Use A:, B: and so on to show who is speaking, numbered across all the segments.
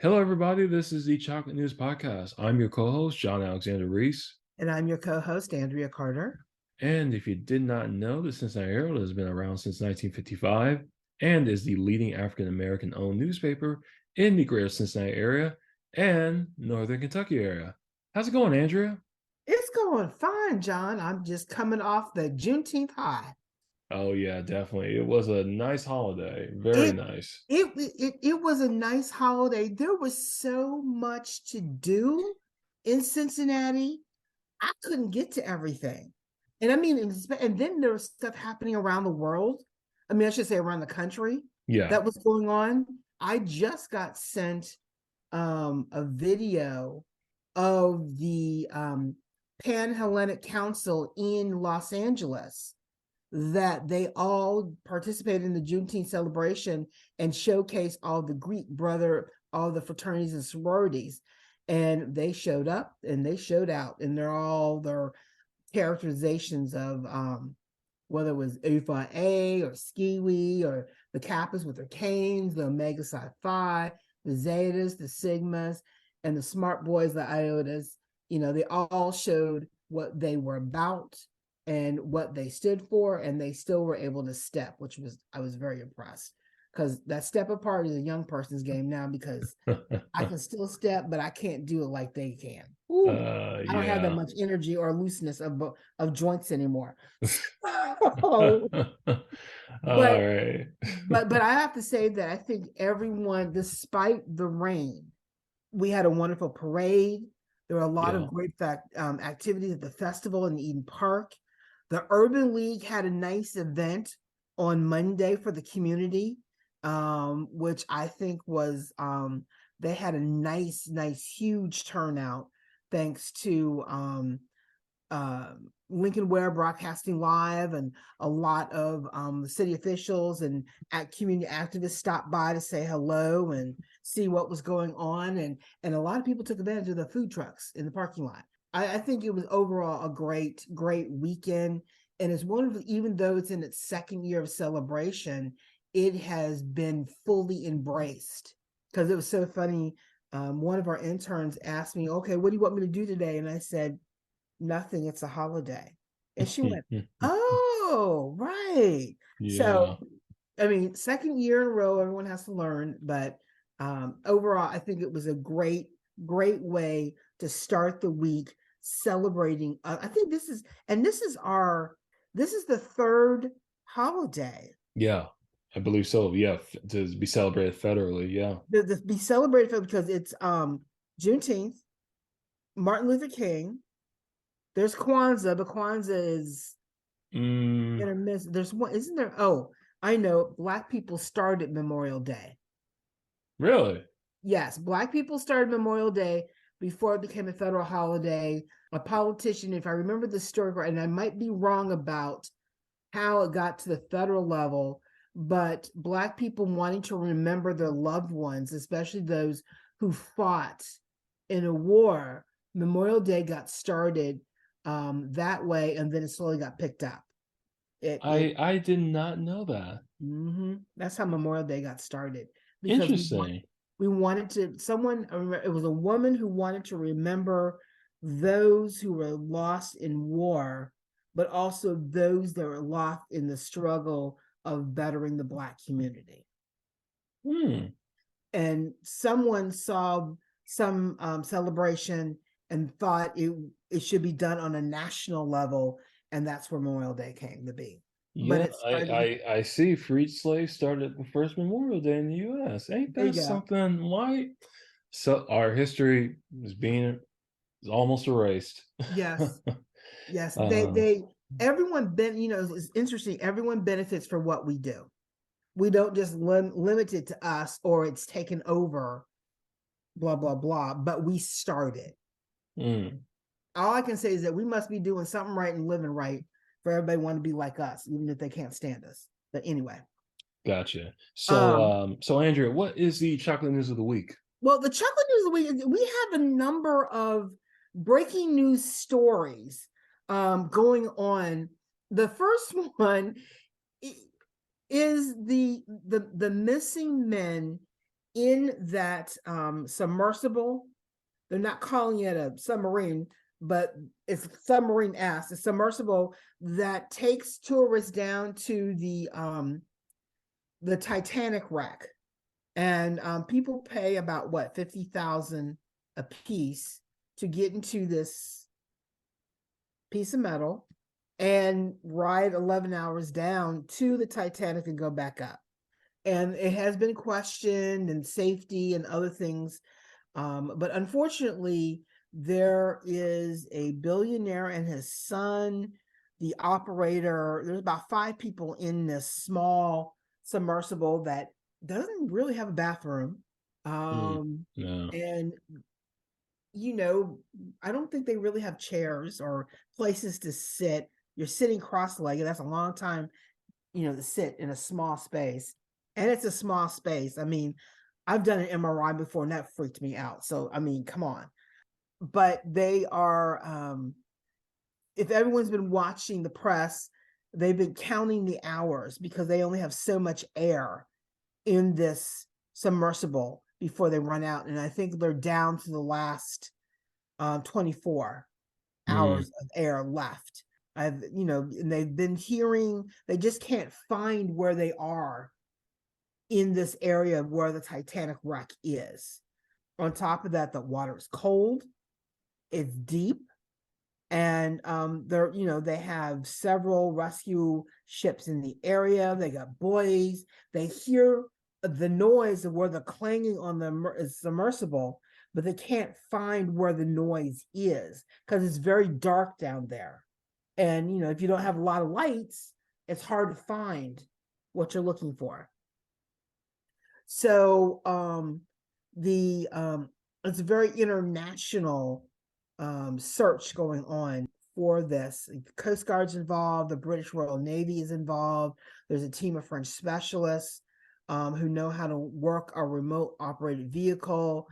A: Hello, everybody. This is the Chocolate News Podcast. I'm your co host, John Alexander Reese.
B: And I'm your co-host, Andria Carter.
A: And if you did not know, the Cincinnati Herald has been around since 1955 and is the leading African American owned newspaper in the greater Cincinnati area and Northern Kentucky area. How's it going, Andrea?
B: It's going fine, John. I'm just coming off the Juneteenth high.
A: Oh, yeah, definitely. It was a nice holiday. Very
B: It
A: nice.
B: it was a nice holiday. There was so much to do in Cincinnati. I couldn't get to everything. And I mean, and then there was stuff happening around the world. I mean, I should say around the country
A: Yeah.
B: that was going on. I just got sent a video of the Pan-Hellenic Council in Los Angeles that they all participated in the Juneteenth celebration and showcased all the Greek brother, all the fraternities and sororities. And they showed up and they showed out, and they're all their characterizations of whether it was Alpha A or Skiwi or the Kappas with their canes, the Omega Psi Phi, the Zetas, the Sigmas, and the smart boys, the Iotas. They all showed what they were about and what they stood for, and they still were able to step, I was very impressed, because that step apart is a young person's game now, because I can still step, but I can't do it like they can. Ooh, I don't have that
A: Yeah.
B: much energy or looseness of joints anymore. So,
A: All
B: but
A: right.
B: but I have to say that I think everyone, despite the rain, we had a wonderful parade. There were a lot of
A: Yeah.
B: great activities at the festival in Eden Park. The Urban League had a nice event on Monday for the community, which I think was they had a nice, huge turnout, thanks to uh, Lincoln Ware Broadcasting Live, and a lot of the city officials and community activists stopped by to say hello and see what was going on, and a lot of people took advantage of the food trucks in the parking lot. I think it was overall a great weekend, and it's wonderful. Even though it's in its second year of celebration, it has been fully embraced, because it was so funny. One of our interns asked me, "Okay, what do you want me to do today?" And I said, "Nothing, it's a holiday." And she went, "Oh, right."
A: Yeah.
B: So, I mean, second year in a row, everyone has to learn. But overall, I think it was a great way to start the week celebrating. I think this is the third holiday
A: Yeah. I believe so. Yeah. To be celebrated federally. Yeah.
B: to be celebrated, because it's Juneteenth, Martin Luther King. There's Kwanzaa, but Kwanzaa is
A: Mm,
B: intermiss. There's one, isn't there? Oh, I know. Black people started Memorial Day.
A: really?
B: Yes, Black people started Memorial Day before it became a federal holiday. A politician, if I remember the story right, and I might be wrong about how it got to the federal level, but Black people wanting to remember their loved ones, especially those who fought in a war, Memorial Day got started that way, and then it slowly got picked up. It
A: I did not know that.
B: That's how Memorial Day got started, because
A: Interesting.
B: we wanted to someone. It was a woman who wanted to remember those who were lost in war, but also those that were lost in the struggle of bettering the Black community.
A: Hmm.
B: And someone saw some celebration and thought it should be done on a national level, and that's where Memorial Day came to be. But
A: Yeah,
B: it started.
A: I see freed slaves started the first Memorial Day in the US. Ain't
B: There you
A: that
B: go.
A: something? Why? So our history is almost erased.
B: Yes, yes.
A: uh
B: Everyone it's interesting. Everyone benefits from what we do. We don't just limit it to us, or it's taken over, blah blah blah. But we started.
A: mm,
B: All I can say is that we must be doing something right and living right for everybody want to be like us, even if they can't stand us. But anyway,
A: gotcha. So
B: um,
A: so Andrea, what is the chocolate news of the week?
B: well, the chocolate news of the week, we have a number of breaking news stories going on. The first one is the missing men in that submersible, they're not calling it a submarine, but it's submarine-esque, a submersible that takes tourists down to the Titanic wreck. And people pay about what, 50,000 a piece to get into this piece of metal and ride 11 hours down to the Titanic and go back up. And it has been questioned, and safety and other things. But unfortunately, there is a billionaire and his son, the operator. There's about 5 people in this small submersible that doesn't really have a bathroom.
A: Mm, no.
B: And you know, I don't think they really have chairs or places to sit. You're sitting cross-legged. That's a long time, to sit in a small space. And it's a small space. I mean, I've done an MRI before and that freaked me out. So, I mean, come on. But they are, if everyone's been watching the press, they've been counting the hours because they only have so much air in this submersible before they run out. And I think they're down to the last 24
A: Mm,
B: hours of air left. And they've been hearing, they just can't find where they are in this area where the Titanic wreck is. On top of that, the water is cold, it's deep, and they have several rescue ships in the area. They got buoys. They hear the noise of where the clanging on the submersible, but they can't find where the noise is because it's very dark down there. And if you don't have a lot of lights, it's hard to find what you're looking for. So the it's a very international search going on for this. The Coast Guard's involved, the British Royal Navy is involved. There's a team of French specialists who know how to work a remote operated vehicle.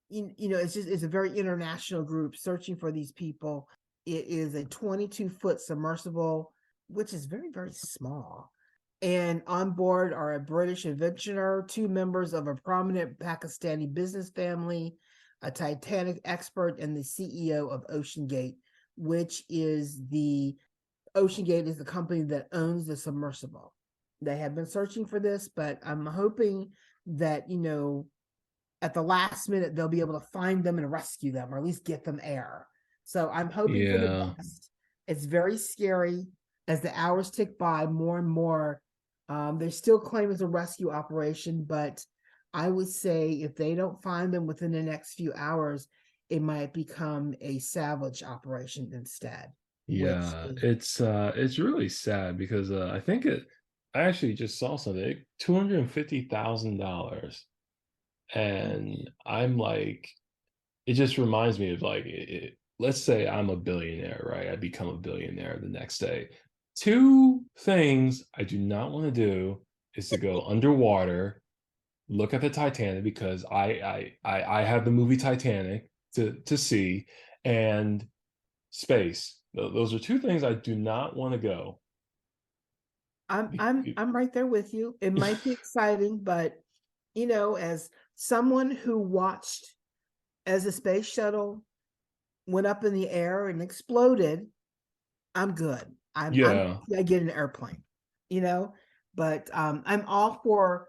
B: It's a very international group searching for these people. It is a 22-foot submersible, which is very, very small. And on board are a British adventurer, 2 members of a prominent Pakistani business family, a Titanic expert, and the CEO of OceanGate, which is OceanGate is the company that owns the submersible. They have been searching for this, but I'm hoping that, at the last minute, they'll be able to find them and rescue them, or at least get them air. So I'm hoping for the
A: yeah.
B: best. It's very scary. As the hours tick by, more and more, they still claim it's a rescue operation, but I would say if they don't find them within the next few hours, it might become a salvage operation instead, which
A: Yeah,
B: is
A: it's really sad because I actually just saw something, $250,000. And I'm like, it just reminds me of like, let's say I'm a billionaire, right? I become a billionaire the next day. 2 things I do not want to do is to go underwater, look at the Titanic because I have the movie Titanic to see, and space. Those are 2 things I do not want to go.
B: I'm right there with you. It might be exciting, but as someone who watched as the space shuttle went up in the air and exploded, I'm good. I'm
A: Yeah,
B: I get an airplane, you know, but I'm all for.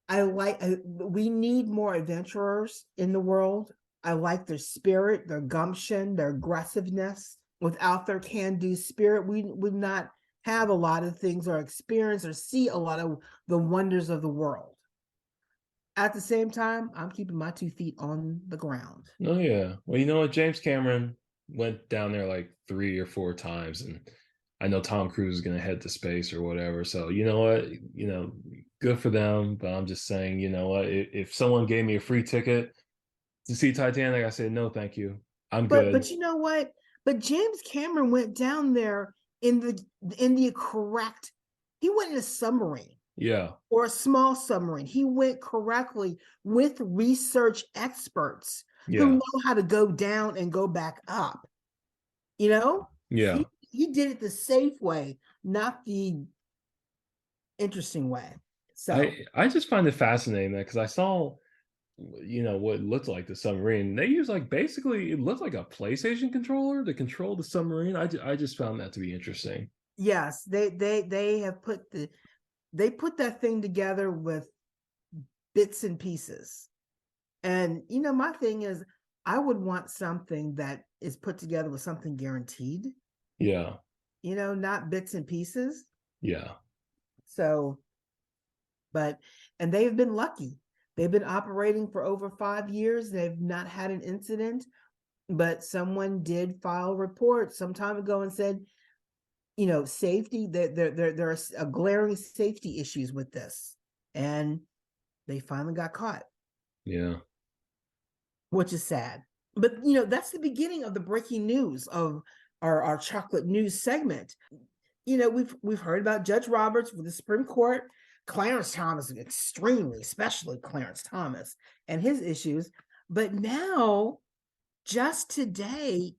B: We need more adventurers in the world. I like their spirit, their gumption, their aggressiveness. Without their can-do spirit, we would not have a lot of things or experience or see a lot of the wonders of the world. At the same time, I'm keeping my 2 feet on the ground.
A: oh yeah. Well, you know what? James Cameron went down there like 3 or 4 times, and I know Tom Cruise is gonna head to space or whatever. So you know what? Good for them. But I'm just saying, you know what? If someone gave me a free ticket to see Titanic, I say no, thank you. I'm
B: But
A: good.
B: you know what? But James Cameron went down there in the correct. He went in a submarine
A: Yeah,
B: or a small submarine. He went correctly with research experts who
A: yeah,
B: know how to go down and go back up. You know,
A: yeah.
B: he did it the safe way, not the interesting way. So
A: I just find it fascinating that because I saw what looked like the submarine. They use like basically it looked like a PlayStation controller to control the submarine. I just found that to be interesting.
B: yes, they have put that thing together with bits and pieces. And my thing is, I would want something that is put together with something guaranteed,
A: Yeah,
B: not bits and pieces.
A: yeah,
B: So, but, and they've been lucky. They've been operating for over 5 years. They've not had an incident, but someone did file a report some time ago and said, safety, there are glaring safety issues with this. And they finally got caught,
A: yeah.
B: which is sad. But that's the beginning of the breaking news of our chocolate news segment. We've heard about Judge Roberts with the Supreme Court, Clarence Thomas, especially Clarence Thomas and his issues. But now, just today,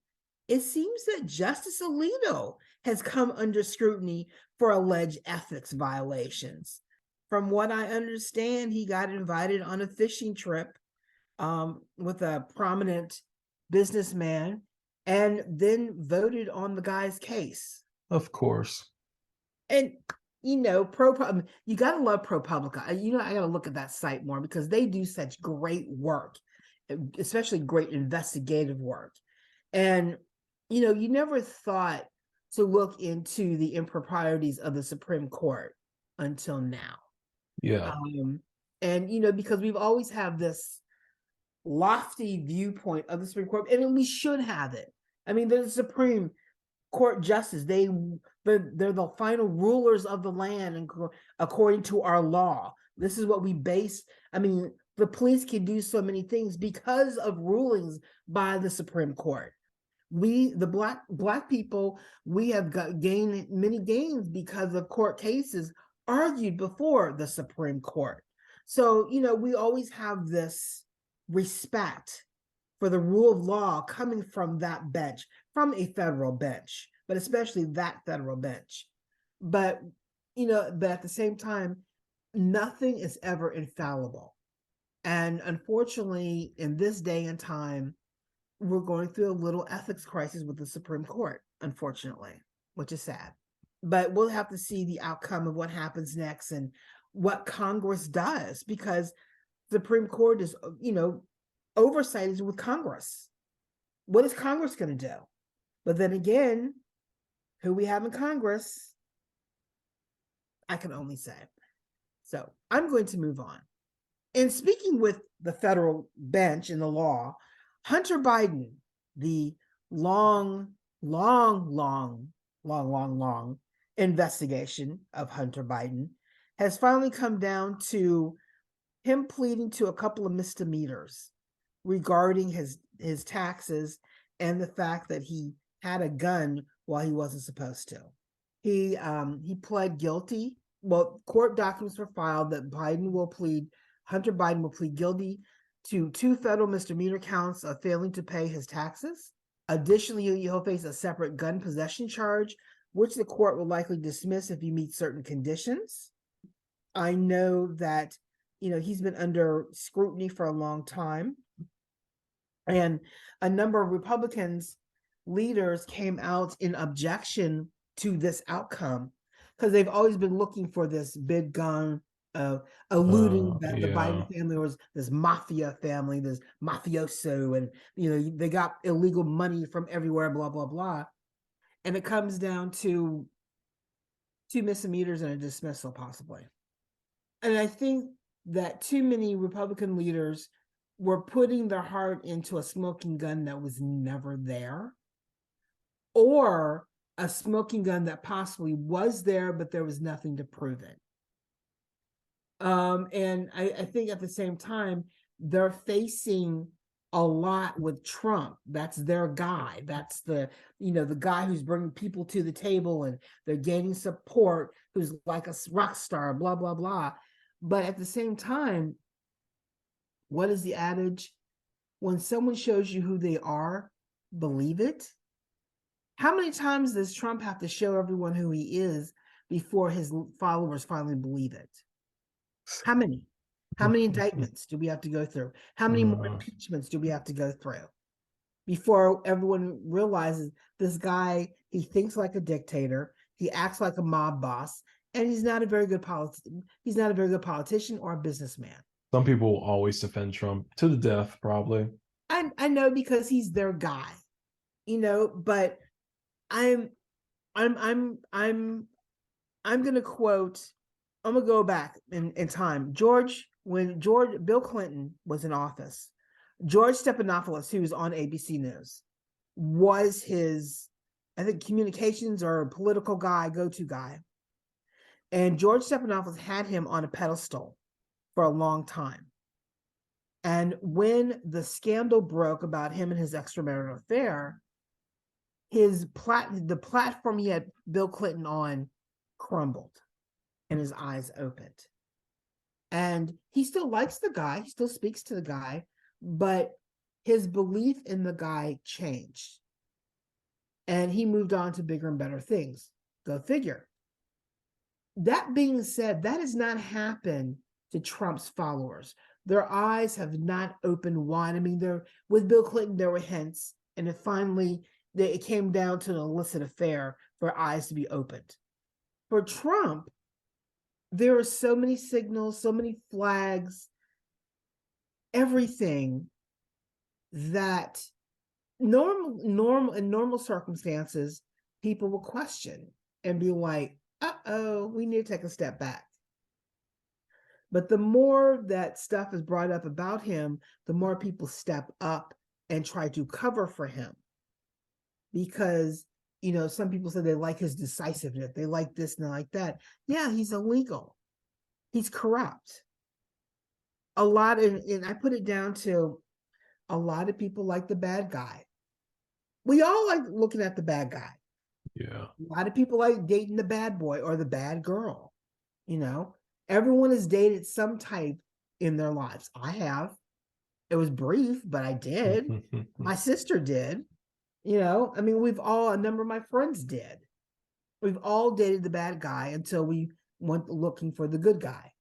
B: it seems that Justice Alito has come under scrutiny for alleged ethics violations. From what I understand, he got invited on a fishing trip with a prominent businessman and then voted on the guy's case.
A: Of course.
B: And you gotta love ProPublica. I gotta look at that site more because they do such great work, especially great investigative work. And you never thought to look into the improprieties of the Supreme Court until now.
A: Yeah,
B: And because we've always have this lofty viewpoint of the Supreme Court, and we should have it. I mean, they're the Supreme Court justice. They're the final rulers of the land, and according to our law, this is what we base. I mean, the police can do so many things because of rulings by the Supreme Court. We, the black people, we have gained many gains because of court cases argued before the Supreme Court. So we always have this respect for the rule of law coming from that bench, from a federal bench, but especially that federal bench. But at the same time, nothing is ever infallible. And unfortunately, in this day and time, we're going through a little ethics crisis with the Supreme Court, unfortunately, which is sad. But we'll have to see the outcome of what happens next and what Congress does, because the Supreme Court is, oversight is with Congress. What is Congress going to do? But then again, who we have in Congress, I can only say. So I'm going to move on. And speaking with the federal bench and the law, Hunter Biden, the long investigation of Hunter Biden has finally come down to him pleading to a couple of misdemeanors regarding his taxes and the fact that he had a gun while he wasn't supposed to. He pled guilty. Well, court documents were filed that Hunter Biden will plead guilty to 2 federal misdemeanor counts of failing to pay his taxes. Additionally, he'll face a separate gun possession charge, which the court will likely dismiss if he meets certain conditions. I know that, he's been under scrutiny for a long time. And a number of Republicans leaders came out in objection to this outcome because they've always been looking for this big gun, alluding that the
A: yeah,
B: Biden family was this mafia family, this mafioso, and they got illegal money from everywhere, blah blah blah. And it comes down to 2 misdemeanors and a dismissal, possibly. And I think that too many Republican leaders were putting their heart into a smoking gun that was never there, or a smoking gun that possibly was there, but there was nothing to prove it. And I think at the same time, they're facing a lot with Trump. That's their guy. That's the guy who's bringing people to the table, and they're gaining support, who's like a rock star, blah, blah, blah. But at the same time, what is the adage? When someone shows you who they are, believe it. How many times does Trump have to show everyone who he is before his followers finally believe it? How many? How many indictments do we have to go through? How many more
A: Uh,
B: impeachments do we have to go through before everyone realizes this guy, he thinks like a dictator, he acts like a mob boss, and he's not a very good politician or a businessman.
A: some people will always defend Trump to the death, probably.
B: I know because he's their guy, but I'm I'm I'm I'm I'm gonna quote, I'm gonna go back in time. When Bill Clinton was in office, George Stephanopoulos, who was on ABC News, was his, I think, communications or political guy, go-to guy. And George Stephanopoulos had him on a pedestal for a long time. And when the scandal broke about him and his extramarital affair, the platform he had Bill Clinton on crumbled and his eyes opened. And he still likes the guy, he still speaks to the guy, but his belief in the guy changed. And he moved on to bigger and better things. Go figure. That being said, that has not happened to Trump's followers. Their eyes have not opened wide. I mean, with Bill Clinton, there were hints, and it came down to an illicit affair for eyes to be opened. For Trump, there are so many signals, so many flags, everything that in normal circumstances, people will question and be like, uh-oh, we need to take a step back. But the more that stuff is brought up about him, the more people step up and try to cover for him. Because, some people say they like his decisiveness, they like this and they like that. Yeah, he's illegal. He's corrupt. And I put it down to a lot of people like the bad guy. We all like looking at the bad guy.
A: Yeah.
B: A lot of people like dating the bad boy or the bad girl. Everyone has dated some type in their lives. I have. It was brief, but I did. My sister did. A number of my friends did. We've all dated the bad guy until we went looking for the good guy.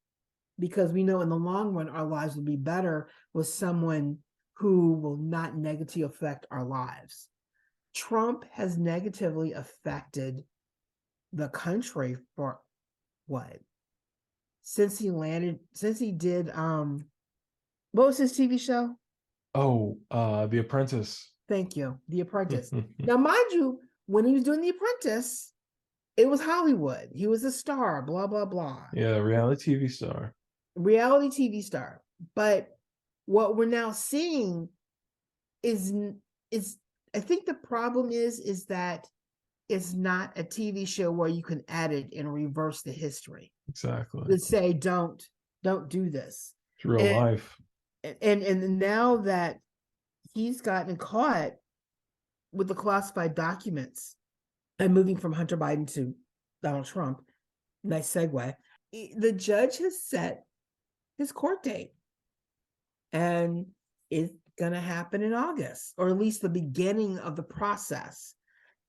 B: Because we know in the long run, our lives will be better with someone who will not negatively affect our lives. Trump has negatively affected the country for what? Since he did, what was his TV show?
A: Oh, The Apprentice.
B: Thank you. The Apprentice. Now, mind you, when he was doing The Apprentice, it was Hollywood. He was a star, blah, blah, blah.
A: Yeah, reality TV star.
B: Reality TV star. But what we're now seeing is I think the problem is that it's not a TV show where you can edit and reverse the history.
A: Exactly.
B: To say don't do this.
A: It's real life.
B: And now that he's gotten caught with the classified documents and moving from Hunter Biden to Donald Trump, nice segue, the judge has set his court date. And it's going to happen in August, or at least the beginning of the process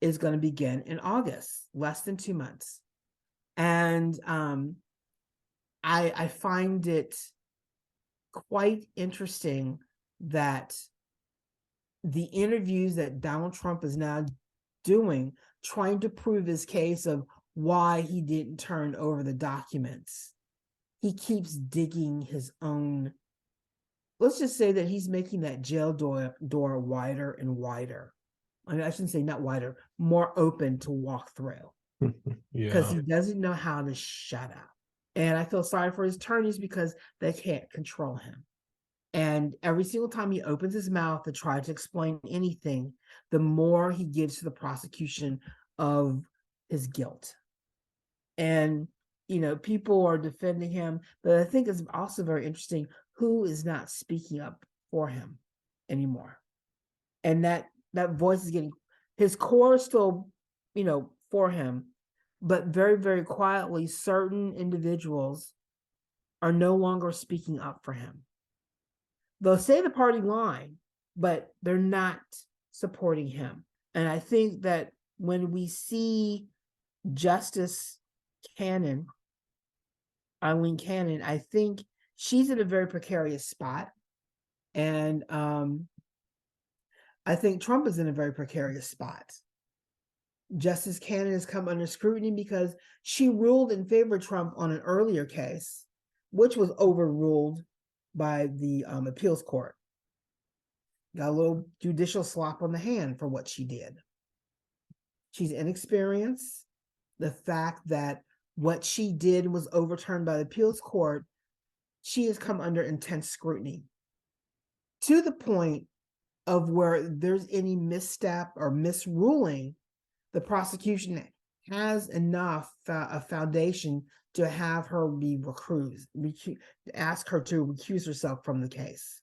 B: is going to begin in August, less than 2 months. And I find it quite interesting that the interviews that Donald Trump is now doing, trying to prove his case of why he didn't turn over the documents, he keeps digging his own. Let's just say that he's making that jail door wider and wider. I mean, I shouldn't say not wider, more open to walk through. Because he doesn't know how to shut up. And I feel sorry for his attorneys because they can't control him. And every single time he opens his mouth to try to explain anything, the more he gives to the prosecution of his guilt. And, people are defending him, but I think it's also very interesting who is not speaking up for him anymore. And that voice is getting, his core is still, for him, but very, very quietly, certain individuals are no longer speaking up for him. They'll say the party line, but they're not supporting him. And I think that when we see Justice Cannon Eileen Cannon, I think she's in a very precarious spot. And I think Trump is in a very precarious spot. Justice Cannon has come under scrutiny because she ruled in favor of Trump on an earlier case, which was overruled by the appeals court. Got a little judicial slap on the hand for what she did. She's inexperienced. The fact that what she did was overturned by the appeals court, she has come under intense scrutiny to the point of where there's any misstep or misruling, the prosecution has enough a foundation to have her be ask her to recuse herself from the case.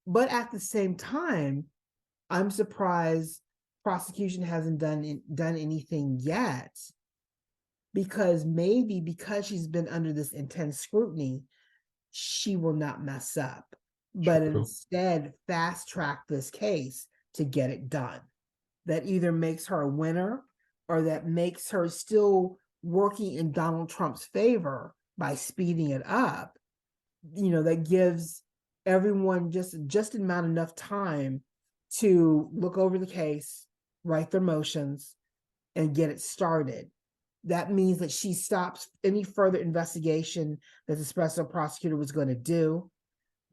B: But at the same time, I'm surprised prosecution hasn't done anything yet, because maybe because she's been under this intense scrutiny, she will not mess up, but
A: True.
B: instead fast track this case to get it done. That either makes her a winner or that makes her still working in Donald Trump's favor by speeding it up. That gives everyone just amount enough time to look over the case, write their motions, and get it started. That means that she stops any further investigation that the special prosecutor was going to do,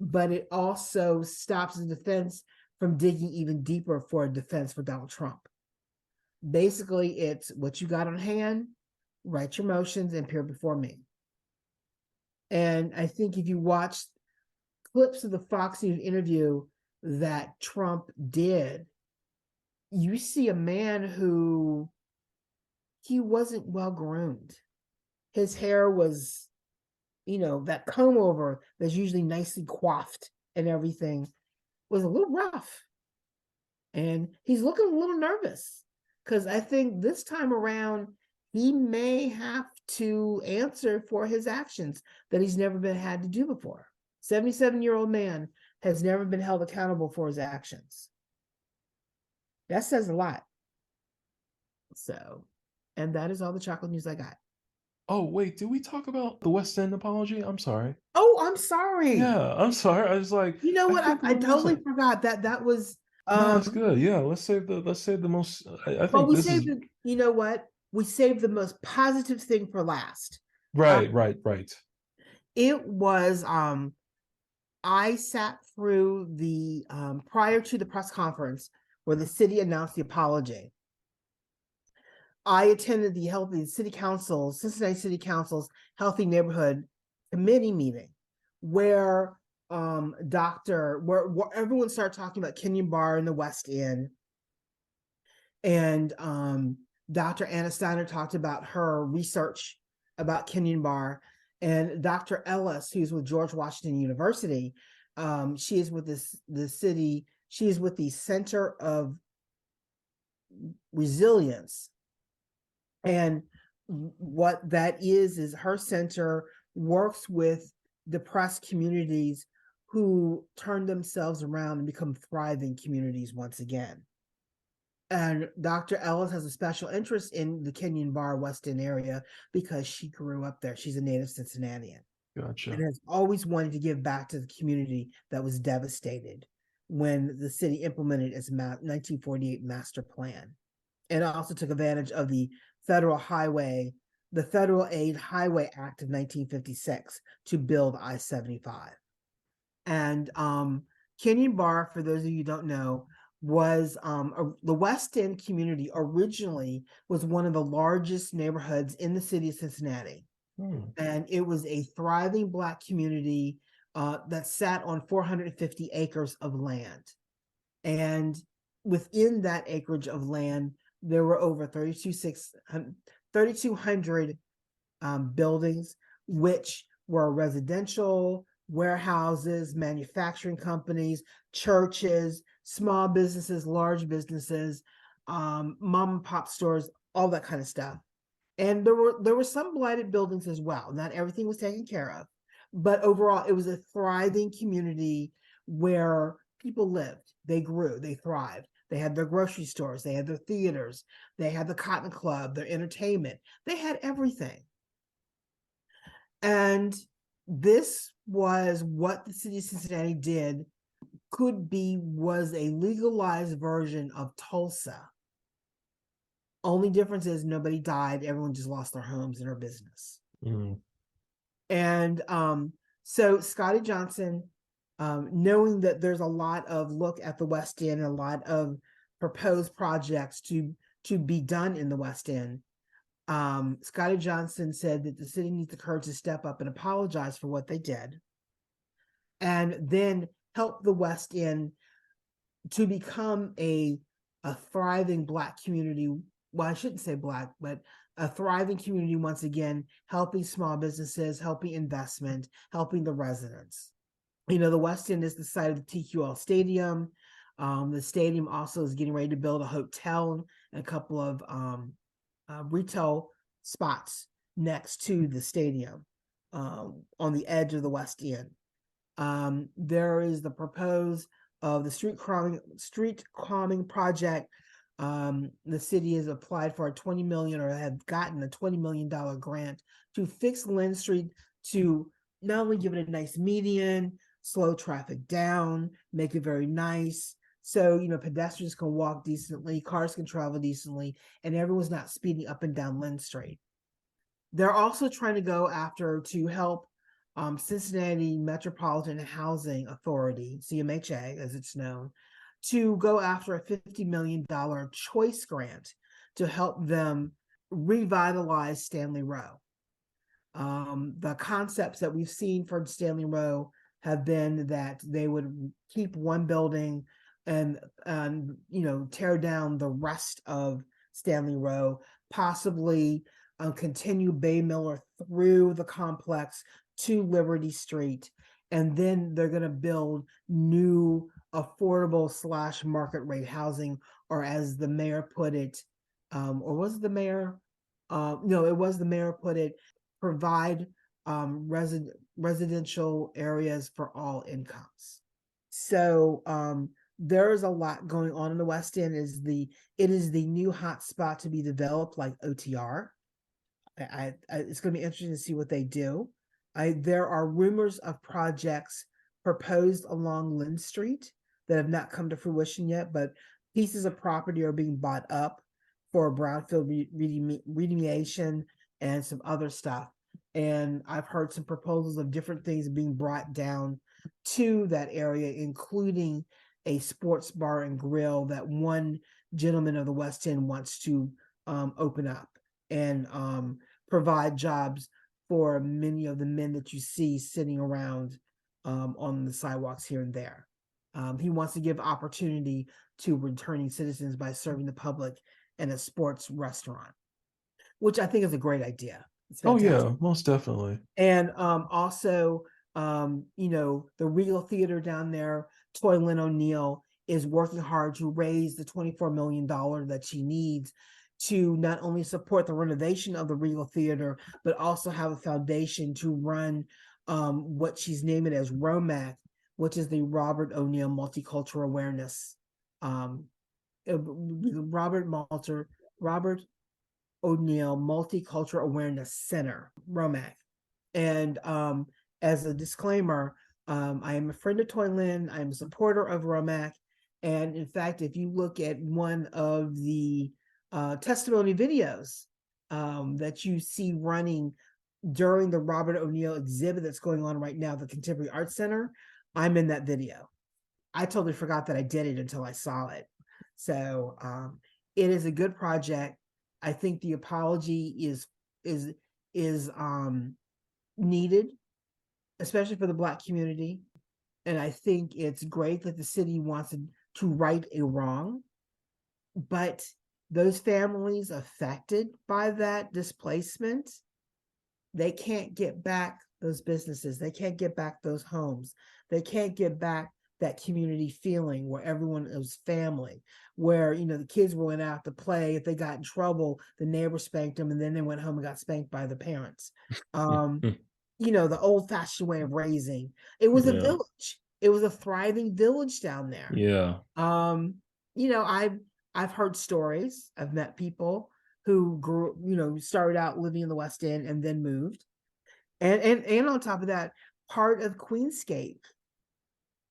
B: but it also stops the defense from digging even deeper for a defense for Donald Trump. Basically, it's what you got on hand, write your motions, and appear before me. And I think if you watch clips of the Fox News interview that Trump did, you see a man who he wasn't well groomed. His hair was, that comb over that's usually nicely coiffed and everything was a little rough. And he's looking a little nervous because I think this time around, he may have to answer for his actions that he's never been had to do before. 77-year-old man has never been held accountable for his actions. That says a lot. So, and that is all the chocolate news I got.
A: Oh, wait, did we talk about the West End apology? I'm sorry.
B: Oh, I'm sorry.
A: Yeah, I'm sorry. I was like,
B: You know
A: I
B: what?
A: think
B: I
A: we're
B: totally
A: losing.
B: forgot that was
A: No, that's good. Yeah, let's save the most. I
B: but
A: think
B: we
A: this is
B: saved you know what? We saved the most positive thing for last. Uh,
A: right.
B: it was I sat through the prior to the press conference where the city announced the apology. I attended the Cincinnati City Council's Healthy Neighborhood Committee meeting, where where everyone started talking about Kenyon Bar in the West End, and Dr. Anna Steiner talked about her research about Kenyon Bar, and Dr. Ellis, who's with George Washington University, she is with she is with the Center of Resilience. And what that is her center works with depressed communities who turn themselves around and become thriving communities once again. And Dr. Ellis has a special interest in the Kenyon Bar West End area because she grew up there. She's a native Cincinnatian
A: Gotcha.
B: and has always wanted to give back to the community that was devastated when the city implemented its 1948 master plan. And also took advantage of the Federal Aid Highway Act of 1956 to build I-75. And Kenyon Bar, for those of you who don't know, was the West End community originally was one of the largest neighborhoods in the city of Cincinnati. And it was a thriving Black community that sat on 450 acres of land. And within that acreage of land, there were over 3,200 buildings, which were residential, warehouses, manufacturing companies, churches, small businesses, large businesses, mom and pop stores, all that kind of stuff. And there were some blighted buildings as well. Not everything was taken care of, but overall, it was a thriving community where people lived, they grew, they thrived. They had their grocery stores, they had their theaters, they had the Cotton Club, their entertainment, they had everything. And this was what the city of Cincinnati did, was a legalized version of Tulsa. Only difference is nobody died, everyone just lost their homes and their business.
A: Mm.
B: And so Scotty Johnson, knowing that there's a lot of look at the West End, a lot of proposed projects to be done in the West End, Scotty Johnson said that the city needs the courage to step up and apologize for what they did, and then help the West End to become a thriving Black community. Well, I shouldn't say Black, but a thriving community once again, helping small businesses, helping investment, helping the residents. You know, the West End is the site of the TQL Stadium. The stadium also is getting ready to build a hotel and a couple of retail spots next to the stadium on the edge of the West End. There is the proposed of the street calming project. The city has applied for a 20 million, or have gotten a $20 million grant to fix Lynn Street, to not only give it a nice median, slow traffic down, make it very nice, so pedestrians can walk decently, cars can travel decently, and everyone's not speeding up and down Lynn Street. They're also trying to go after to help Cincinnati Metropolitan Housing Authority, CMHA as it's known, to go after a $50 million choice grant to help them revitalize Stanley Row. The concepts that we've seen from Stanley Row have been that they would keep one building and tear down the rest of Stanley Row, possibly continue Bay Miller through the complex to Liberty Street, and then they're going to build new affordable / market rate housing, or as the mayor put it, or was it the mayor? No, it was the mayor put it, provide residential areas for all incomes. So there's a lot going on in the West End. It is the new hot spot to be developed, like OTR. It's going to be interesting to see what they do. There are rumors of projects proposed along Lynn Street that have not come to fruition yet, but pieces of property are being bought up for brownfield remediation and some other stuff. And I've heard some proposals of different things being brought down to that area, including a sports bar and grill that one gentleman of the West End wants to open up and provide jobs for many of the men that you see sitting around on the sidewalks here and there. He wants to give opportunity to returning citizens by serving the public in a sports restaurant, which I think is a great idea. It's
A: Oh
B: fantastic.
A: yeah, most definitely.
B: And also, the Regal Theater down there, Toy Lynn O'Neill is working hard to raise the $24 million that she needs to not only support the renovation of the Regal Theater, but also have a foundation to run what she's naming as ROMAC, which is the Robert O'Neill Multicultural Awareness. Robert O'Neill Multicultural Awareness Center, ROMAC. And as a disclaimer, I am a friend of Toy Lynn. I'm a supporter of ROMAC. And in fact, if you look at one of the testimony videos that you see running during the Robert O'Neill exhibit that's going on right now, the Contemporary Arts Center, I'm in that video. I totally forgot that I did it until I saw it. So it is a good project. I think the apology is needed, especially for the Black community. And I think it's great that the city wants to right a wrong, but those families affected by that displacement, they can't get back those businesses. They can't get back those homes. They can't get back that community feeling where everyone is family, where the kids went out to play. If they got in trouble, the neighbor spanked them, and then they went home and got spanked by the parents. The old-fashioned way of raising. It was a
A: Yeah.
B: village. It was a thriving village down there.
A: Yeah.
B: I've heard stories. I've met people who grew, started out living in the West End and then moved. And on top of that, part of Queensgate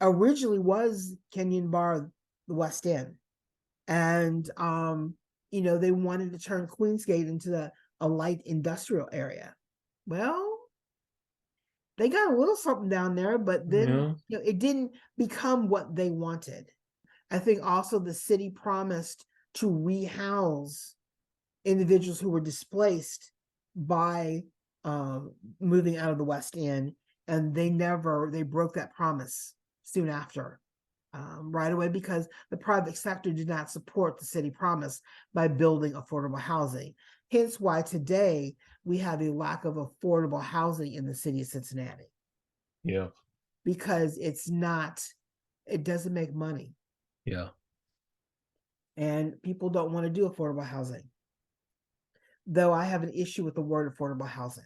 B: originally was Kenyon Bar, the West End. And they wanted to turn Queensgate into a light industrial area. Well, they got a little something down there, but then
A: Yeah.
B: it didn't become what they wanted. I think also the city promised to rehouse individuals who were displaced by moving out of the West End, and they broke that promise soon after, right away, because the private sector did not support the city promise by building affordable housing. Hence why today we have a lack of affordable housing in the city of Cincinnati,
A: Yeah.
B: because it doesn't make money,
A: Yeah.
B: and people don't want to do affordable housing. Though I have an issue with the word affordable housing,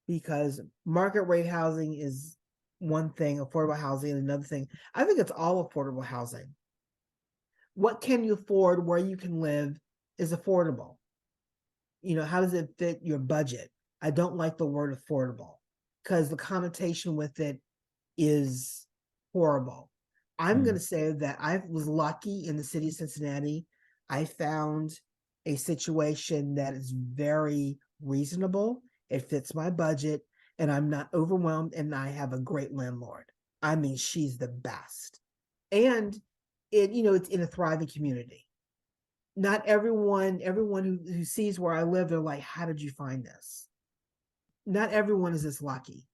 B: because market rate housing is one thing, affordable housing is another thing. I think it's all affordable housing. What can you afford, where you can live is affordable. How does it fit your budget? I don't like the word affordable because the connotation with it is horrible. I'm going to say that I was lucky in the city of Cincinnati. I found a situation that is very reasonable. It fits my budget, and I'm not overwhelmed, and I have a great landlord. I mean, she's the best. And it's in a thriving community. Not everyone who sees where I live, they're like, how did you find this? Not everyone is this lucky,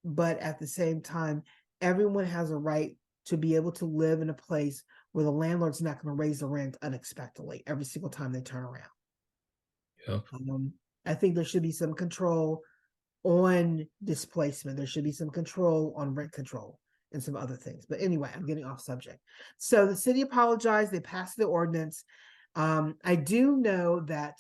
B: but at the same time, everyone has a right to be able to live in a place where the landlord's not going to raise the rent unexpectedly every single time they turn around.
A: Yep.
B: I think there should be some control on displacement. There should be some control on rent control and some other things. But anyway, I'm getting off subject. So the city apologized. They passed the ordinance. I do know that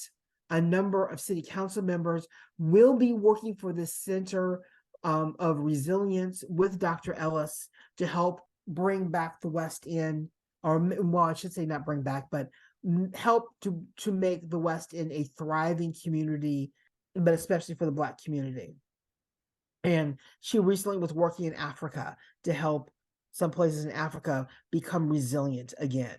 B: a number of city council members will be working for the Center of Resilience with Dr. Ellis to help bring back the West End, or well, I should say not bring back, but help to make the West End a thriving community, but especially for the Black community. And she recently was working in Africa to help some places in Africa become resilient again.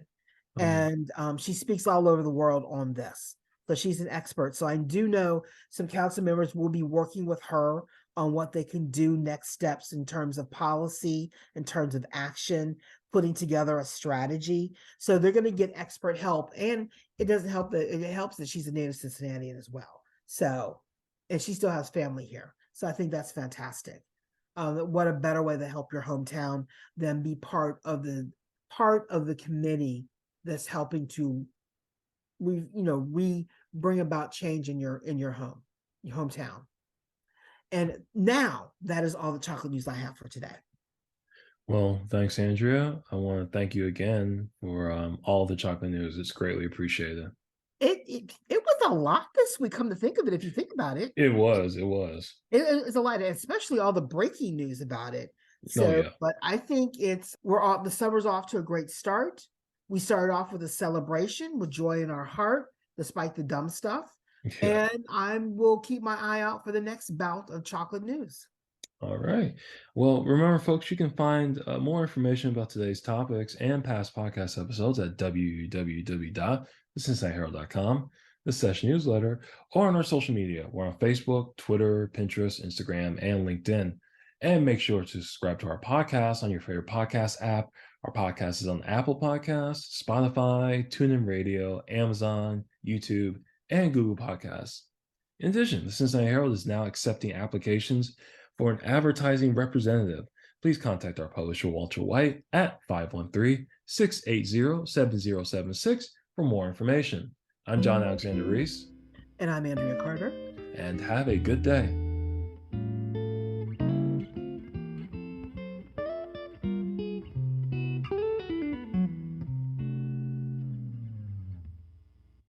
B: And she speaks all over the world on this. So she's an expert. So I do know some council members will be working with her on what they can do next steps in terms of policy, in terms of action, putting together a strategy. So they're going to get expert help. And it doesn't help that it helps that she's a native Cincinnatian as well. So, and she still has family here. So I think that's fantastic. What a better way to help your hometown than be part of the committee that's helping to bring about change in your hometown. And now that is all the chocolate news I have for today.
A: Well, thanks, Andrea. I want to thank you again for all the chocolate news. It's greatly appreciated.
B: It was a lot this week, come to think of it, if you think about it.
A: It was. It was.
B: It's a lot, especially all the breaking news about it.
A: Oh,
B: So,
A: yeah.
B: but I think the summer's off to a great start. We started off with a celebration with joy in our heart, despite the dumb stuff.
A: Yeah.
B: And I will keep my eye out for the next bout of chocolate news.
A: All right. Well, remember, folks, you can find more information about today's topics and past podcast episodes at www.thecincinnatiherald.com, the session newsletter, or on our social media. We're on Facebook, Twitter, Pinterest, Instagram, and LinkedIn. And make sure to subscribe to our podcast on your favorite podcast app. Our podcast is on Apple Podcasts, Spotify, TuneIn Radio, Amazon, YouTube, and Google Podcasts. In addition, the Cincinnati Herald is now accepting applications for an advertising representative. Please contact our publisher, Walter White, at 513-680-7076 for more information. I'm John Alexander Reese.
B: And I'm Andria Carter.
A: And have a good day.